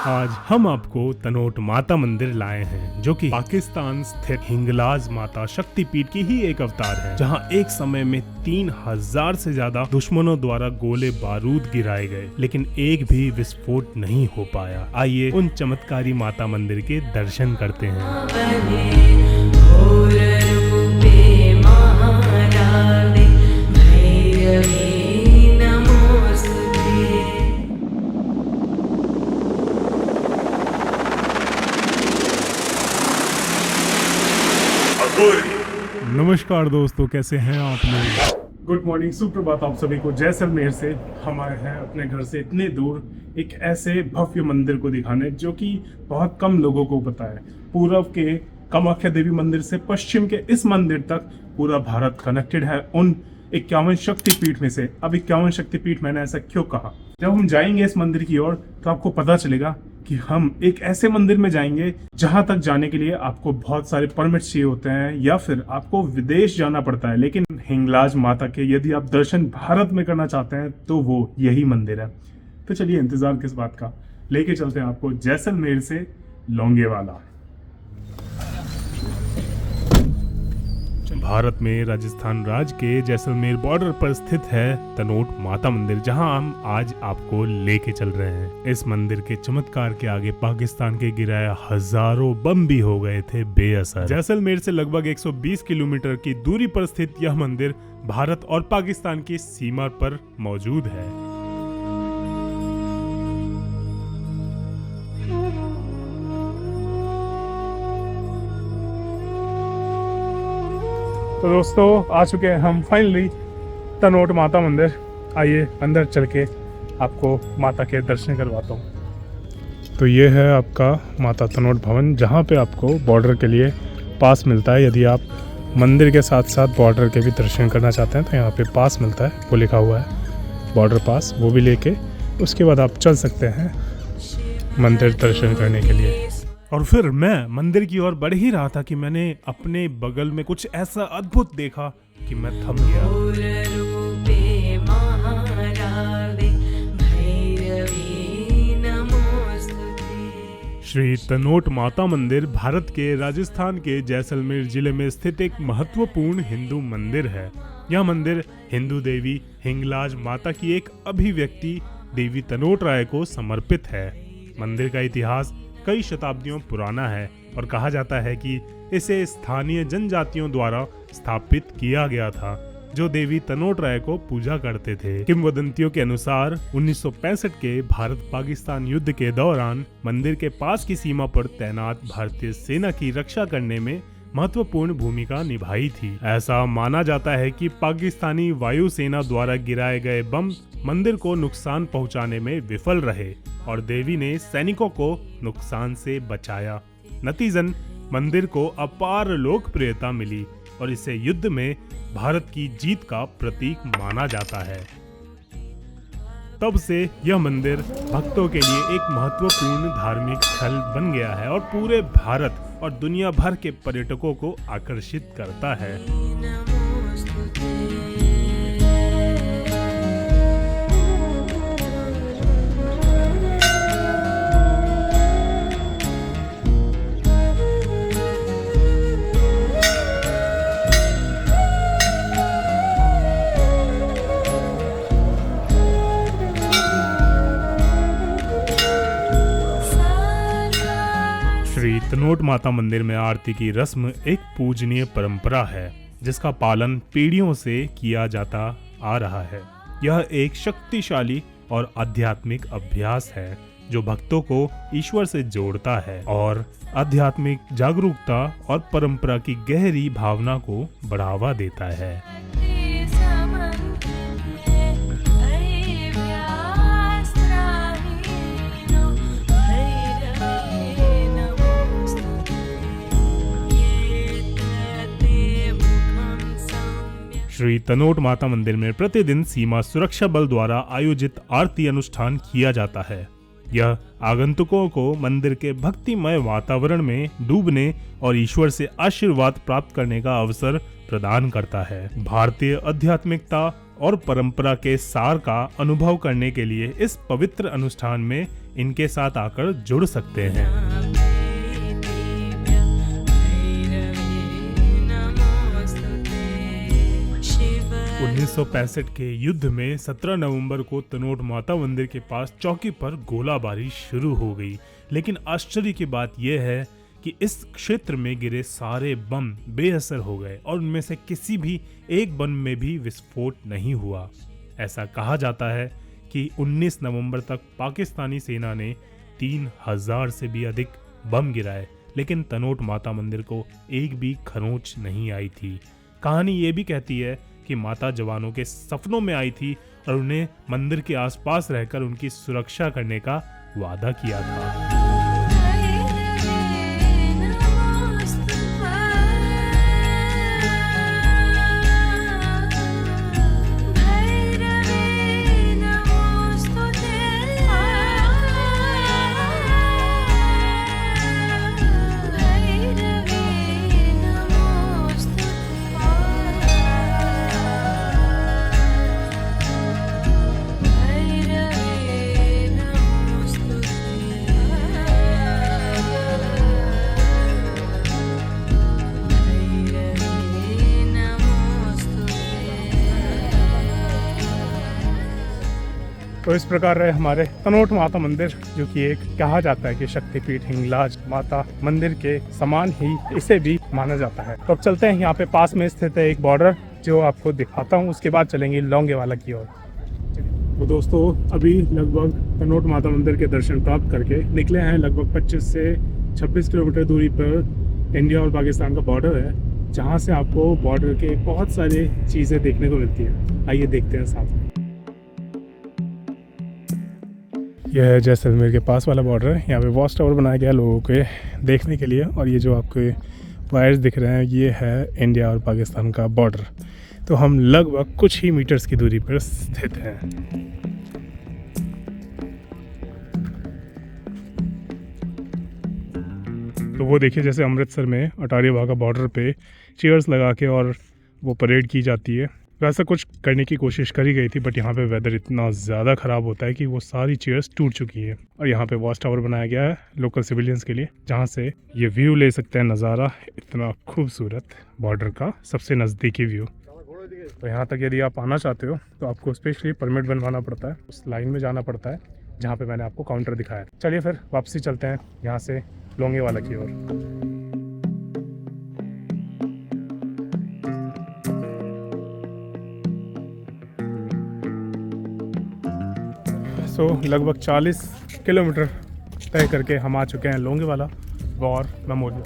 आज हम आपको तनोट माता मंदिर लाए हैं, जो कि पाकिस्तान स्थित हिंगलाज माता शक्तिपीठ की ही एक अवतार है, जहां एक समय में 3000 से ज्यादा दुश्मनों द्वारा गोले बारूद गिराए गए, लेकिन एक भी विस्फोट नहीं हो पाया। आइए उन चमत्कारी माता मंदिर के दर्शन करते हैं। नमस्कार दोस्तों, कैसे हैं आप लोग? गुड मॉर्निंग, सुप्रभात आप सभी को। जैसलमेर से हम आए हैं अपने घर से इतने दूर एक ऐसे भव्य मंदिर को दिखाने जो कि बहुत कम लोगों को पता है। पूर्व के कामाख्या देवी मंदिर से पश्चिम के इस मंदिर तक पूरा भारत कनेक्टेड है उन 51 शक्तिपीठ में से। अब 51 शक्तिपीठ मैंने ऐसा क्यों कहा? जब हम जाएंगे इस मंदिर की ओर तो आपको पता चलेगा कि हम एक ऐसे मंदिर में जाएंगे जहां तक जाने के लिए आपको बहुत सारे परमिट्स चाहिए होते हैं या फिर आपको विदेश जाना पड़ता है, लेकिन हिंगलाज माता के यदि आप दर्शन भारत में करना चाहते हैं तो वो यही मंदिर है। तो चलिए, इंतजार किस बात का, लेके चलते हैं आपको जैसलमेर से लोंगेवाला। भारत में राजस्थान राज्य के जैसलमेर बॉर्डर पर स्थित है तनोट माता मंदिर, जहां हम आज आपको लेके चल रहे हैं। इस मंदिर के चमत्कार के आगे पाकिस्तान के गिराए हजारों बम भी हो गए थे बेअसर। जैसलमेर से लगभग 120 किलोमीटर की दूरी पर स्थित यह मंदिर भारत और पाकिस्तान की सीमा पर मौजूद है। तो दोस्तों, आ चुके हैं हम फाइनली तनोट माता मंदिर। आइए अंदर चल के आपको माता के दर्शन करवाता हूँ। तो ये है आपका माता तनोट भवन, जहाँ पे आपको बॉर्डर के लिए पास मिलता है। यदि आप मंदिर के साथ साथ बॉर्डर के भी दर्शन करना चाहते हैं तो यहाँ पे पास मिलता है, वो लिखा हुआ है बॉर्डर पास, वो भी लेके उसके बाद आप चल सकते हैं मंदिर दर्शन करने के लिए। और फिर मैं मंदिर की ओर बढ़ ही रहा था कि मैंने अपने बगल में कुछ ऐसा अद्भुत देखा कि मैं थम गया। श्री तनोट माता मंदिर भारत के राजस्थान के जैसलमेर जिले में स्थित एक महत्वपूर्ण हिंदू मंदिर है। यह मंदिर हिंदू देवी हिंगलाज माता की एक अभिव्यक्ति देवी तनोट राय को समर्पित है। मंदिर का इतिहास कई शताब्दियों पुराना है और कहा जाता है कि इसे स्थानीय जनजातियों द्वारा स्थापित किया गया था, जो देवी तनोट राय को पूजा करते थे। किंवदंतियों के अनुसार 1965 के भारत पाकिस्तान युद्ध के दौरान मंदिर के पास की सीमा पर तैनात भारतीय सेना की रक्षा करने में महत्वपूर्ण भूमिका निभाई थी। ऐसा माना जाता है कि पाकिस्तानी वायुसेना द्वारा गिराए गए बम मंदिर को नुकसान पहुंचाने में विफल रहे और देवी ने सैनिकों को नुकसान से बचाया। नतीजन मंदिर को अपार लोकप्रियता मिली और इसे युद्ध में भारत की जीत का प्रतीक माना जाता है। तब से यह मंदिर भक्तों के लिए एक महत्वपूर्ण धार्मिक स्थल बन गया है और पूरे भारत और दुनिया भर के पर्यटकों को आकर्षित करता है। श्री तनोट माता मंदिर में आरती की रस्म एक पूजनीय परंपरा है, जिसका पालन पीढ़ियों से किया जाता आ रहा है। यह एक शक्तिशाली और आध्यात्मिक अभ्यास है जो भक्तों को ईश्वर से जोड़ता है और आध्यात्मिक जागरूकता और परंपरा की गहरी भावना को बढ़ावा देता है। श्री तनोट माता मंदिर में प्रतिदिन सीमा सुरक्षा बल द्वारा आयोजित आरती अनुष्ठान किया जाता है। यह आगंतुकों को मंदिर के भक्तिमय वातावरण में डूबने और ईश्वर से आशीर्वाद प्राप्त करने का अवसर प्रदान करता है। भारतीय आध्यात्मिकता और परंपरा के सार का अनुभव करने के लिए इस पवित्र अनुष्ठान में इनके साथ आकर जुड़ सकते हैं। 1965 के युद्ध में 17 नवंबर को तनोट माता मंदिर के पास चौकी पर गोलाबारी शुरू हो गई, लेकिन आश्चर्य की बात यह है कि इस क्षेत्र में गिरे सारे बम बेअसर हो गए और उनमें से किसी भी एक बम में भी विस्फोट नहीं हुआ। ऐसा कहा जाता है कि 19 नवंबर तक पाकिस्तानी सेना ने 3000 से भी अधिक बम गिराए, लेकिन तनोट माता मंदिर को एक भी खरोंच नहीं आई थी। कहानी ये भी कहती है कि माता जवानों के सपनों में आई थी और उन्हें मंदिर के आसपास रहकर उनकी सुरक्षा करने का वादा किया था। तो इस प्रकार रहे हमारे तनोट माता मंदिर, जो कि एक कहा जाता है कि शक्तिपीठ हिंगलाज माता मंदिर के समान ही इसे भी माना जाता है। तो अब चलते हैं, यहाँ पे पास में स्थित है एक बॉर्डर जो आपको दिखाता हूँ, उसके बाद चलेंगे लोंगेवाला की ओर। तो दोस्तों अभी लगभग तनोट माता मंदिर के दर्शन प्राप्त करके निकले हैं। लगभग 25 से 26 किलोमीटर दूरी पर इंडिया और पाकिस्तान का बॉर्डर है, जहाँ से आपको बॉर्डर के बहुत सारे चीज़ें देखने को मिलती है। आइए देखते हैं साथ में। यह है जैसलमेर के पास वाला बॉर्डर है। यहाँ पे वॉच टावर बनाया गया है लोगों के देखने के लिए, और ये जो आपको वायर्स दिख रहे हैं ये है इंडिया और पाकिस्तान का बॉर्डर। तो हम लगभग कुछ ही मीटर्स की दूरी पर स्थित हैं। तो वो देखिए, जैसे अमृतसर में अटारी वाघा बॉर्डर पे चेयर्स लगा के और वो परेड की जाती है, वैसा कुछ करने की कोशिश करी गई थी, बट यहाँ पे वेदर इतना ज़्यादा ख़राब होता है कि वो सारी चेयर्स टूट चुकी हैं। और यहाँ पे वॉच टावर बनाया गया है लोकल सिविलियंस के लिए, जहाँ से ये व्यू ले सकते हैं, नज़ारा इतना खूबसूरत बॉर्डर का सबसे नज़दीकी व्यू। तो यहाँ तक यदि आप आना चाहते हो तो आपको स्पेशली परमिट बनवाना पड़ता है, उस लाइन में जाना पड़ता है जहाँ पे मैंने आपको काउंटर दिखाया। चलिए फिर वापसी चलते हैं यहाँ से लोंगेवाला की ओर। लगभग 40 किलोमीटर तय करके हम आ चुके हैं लोंगेवाला वॉर मेमोरियल।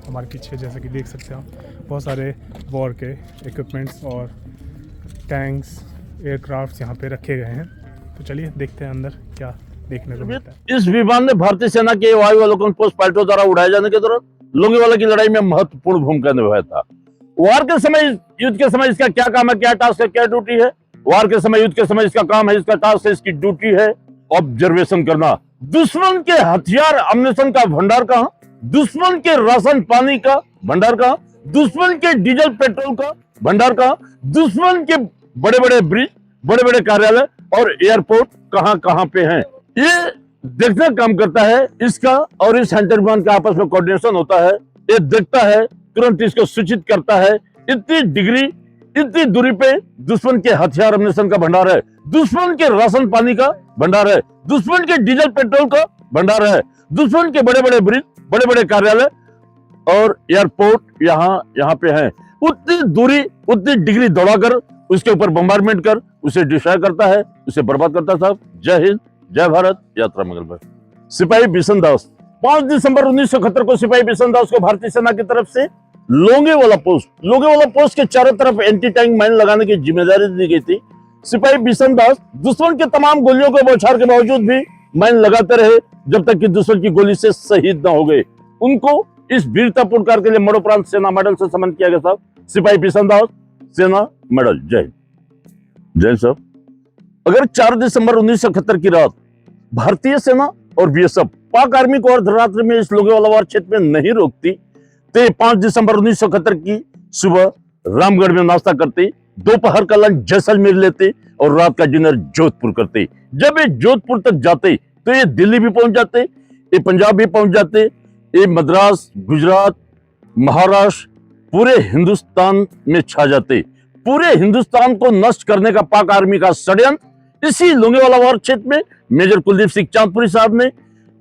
हमारे पीछे जैसे कि देख सकते हैं आप, बहुत सारे वॉर के इक्विपमेंट्स और टैंक्स, एयरक्राफ्ट्स यहाँ पे रखे गए हैं। तो चलिए देखते हैं अंदर क्या देखने को मिलता है। इस विमान ने भारतीय सेना के वायु अवलोकन पोस्ट पायलटों द्वारा उड़ाए जाने के दौरान लोंगेवाला की लड़ाई में महत्वपूर्ण भूमिका निभाया था। वार के समय, युद्ध के समय इसका क्या काम है, क्या टास्क है, क्या ड्यूटी है? वार के समय, युद्ध के समय इसका काम है, इसका टास्क है, इसकी ड्यूटी है ऑब्जर्वेशन करना। दुश्मन के हथियार अम्युनिशन का भंडार कहां, दुश्मन के राशन पानी का भंडार कहां, दुश्मन के डीजल पेट्रोल का भंडार कहां, दुश्मन के बड़े बड़े ब्रिज, बड़े बड़े कार्यालय और एयरपोर्ट कहां कहां पे हैं, ये देखना काम करता है इसका। और इस सेंटर विमान का आपस में कोऑर्डिनेशन होता है, ये देखता है, तुरंत इसको सूचित करता है इतनी डिग्री, इतनी दूरी पे दुश्मन के हथियार अम्युनिशन का भंडार है, दुश्मन के राशन पानी का भंडार है, दुश्मन के डीजल पेट्रोल का भंडार है, दुश्मन के बड़े बड़े ब्रिज, बड़े बड़े कार्यालय और एयरपोर्ट यहाँ पे हैं। उतनी दूरी, उतनी डिग्री दौड़ाकर उसके ऊपर बम्बारमेंट कर उसे डिस्ट्रॉय करता है, उसे बर्बाद करता है। साहब जय हिंद, जय भारत, यात्रा मंगल भाई। सिपाही बिशन दास, 5 दिसंबर 1971 को सिपाही बिशन दास को भारतीय सेना की तरफ से लोंगेवाला पोस्ट के चारों तरफ एंटी टैंक माइन लगाने की जिम्मेदारी दी गई थी। सिपाही बिशन दास दुश्मन के तमाम गोलियों को बौछार के बावजूद भी माइन लगाते रहे जब तक कि दुश्मन की गोली से शहीद न हो गए। उनको इस वीरतापूर्ण कार्य के लिए मरणोपरांत सेना मेडल से सम्मानित किया गया। साहब सिपाही बिशन दास सेना मेडल। जय जय साहब। अगर 4 दिसंबर 1971 की रात भारतीय सेना और बीएसएफ पाक आर्मी को अर्धरात्रि में इस लोंगेवाला वार क्षेत्र में नहीं रोकती तो 5 दिसंबर 1971 की सुबह रामगढ़ में नाश्ता करते, दोपहर का लंच जैसलमेर लेते और रात का डिनर जोधपुर करते। जब ये जोधपुर तक जाते, तो ये दिल्ली भी पहुंच जाते, ये पंजाब भी पहुंच जाते, ये मद्रास, गुजरात, महाराष्ट्र, पूरे हिंदुस्तान में छा जाते। पूरे हिंदुस्तान को नष्ट करने का पाक आर्मी का षड्यंत्र इसी लोंगेवाला वार क्षेत्र में मेजर कुलदीप सिंह चांदपुरी साहब ने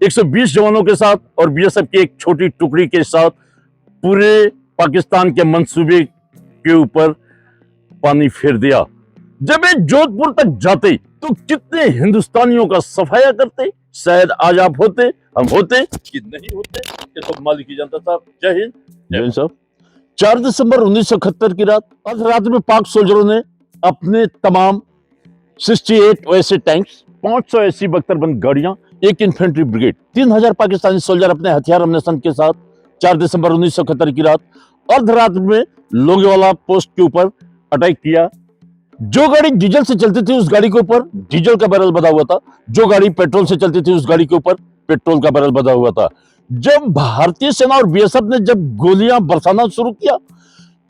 120 जवानों के साथ और बीएसएफ की एक छोटी टुकड़ी के साथ पूरे पाकिस्तान के मंसूबे के ऊपर पानी फेर दिया। जब ये जोधपुर तक जाते तो कितने हिंदुस्तानियों का सफाया करते। शायद आज आप होते, हम होते कि नहीं होते, ये तो मालिक ही जानता साहब। जय हिंद, जय हिंद साहब। 4 दिसंबर 1971 की रात, अर्ध रात में पाक सोल्जरों ने अपने तमाम 68 वैसे टैंक्स, 580 बख्तरबंद गाड़ियां, एक इन्फेंट्री ब्रिगेड, 3000 पाकिस्तानी सोल्जर अपने हथियार अमनेशन के साथ 4 दिसंबर 1971 की रात अर्ध रात में लोंगेवाला पोस्ट के ऊपर अटैक किया। जो गाड़ी डीजल से चलती थी उस गाड़ी के ऊपर डीजल का बैरल बंधा हुआ था, जो गाड़ी पेट्रोल से चलती थी उस गाड़ी के ऊपर पेट्रोल का बैरल बंधा हुआ था। जब भारतीय सेना और बीएसएफ ने जब गोलियां बरसाना शुरू किया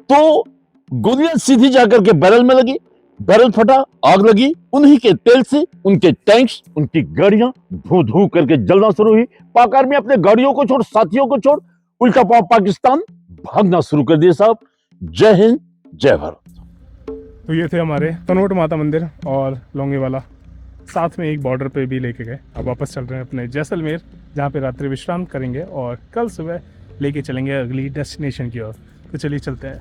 तो गोलियां सीधी जाकर के बैरल में लगी, बैरल फटा, आग लगी, उन्हीं के तेल से उनके टैंक्स, उनकी गाड़ियां धू धू करके जलना शुरू हुई। पाक आर्मी अपने गाड़ियों को छोड़, साथियों को छोड़ उल्टा पाव पाकिस्तान भागना शुरू कर दिया साहब। जय हिंद, जय भारत। तो ये थे हमारे तनोट माता मंदिर और लोंगेवाला, साथ में एक बॉर्डर पे भी लेके गए। अब वापस चल रहे हैं अपने जैसलमेर, जहाँ पे रात्रि विश्राम करेंगे और कल सुबह लेके चलेंगे अगली डेस्टिनेशन की ओर। तो चलिए चलते हैं।